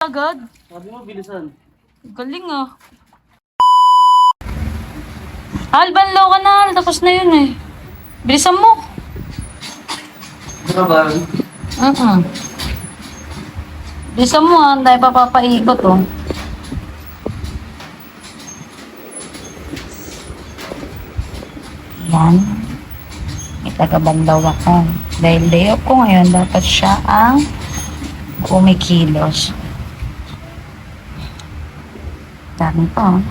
Agad? Sabi mo, bilisan. Galing ah. Banlaw ka na. Tapos na yun eh. Bilisan mo. Ano ba? Bilisan mo ah. Dahil papapaikot oh. Yan. May taga-banlaw ako. Dahil day off ko ngayon, dapat siya ang kumikilos. Dami pa oh.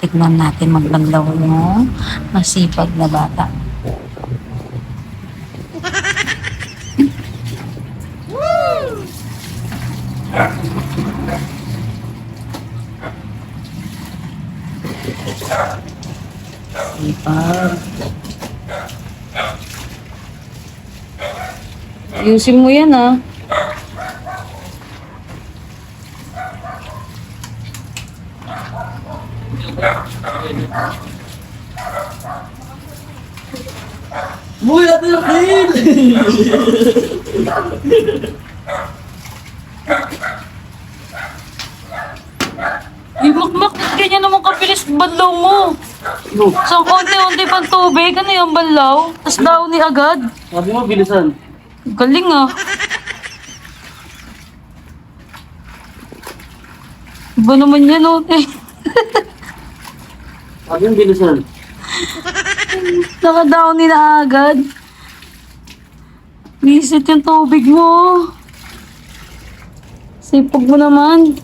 Tignan natin magbanlaw yung masipag na bata. Ayusin mo yan ah. Uy, ate Raquel! Imakmak, ganyan naman kabilis banlaw mo. Sa konti-unti pang tubig, ano yung banlaw? Tapos downy agad. Sabi mo, bilisan. Galing ah. Iba naman yan oh. Sabi mo, bilisan. Naka-downy na agad. Visit yung tubig mo. Sipag mo naman.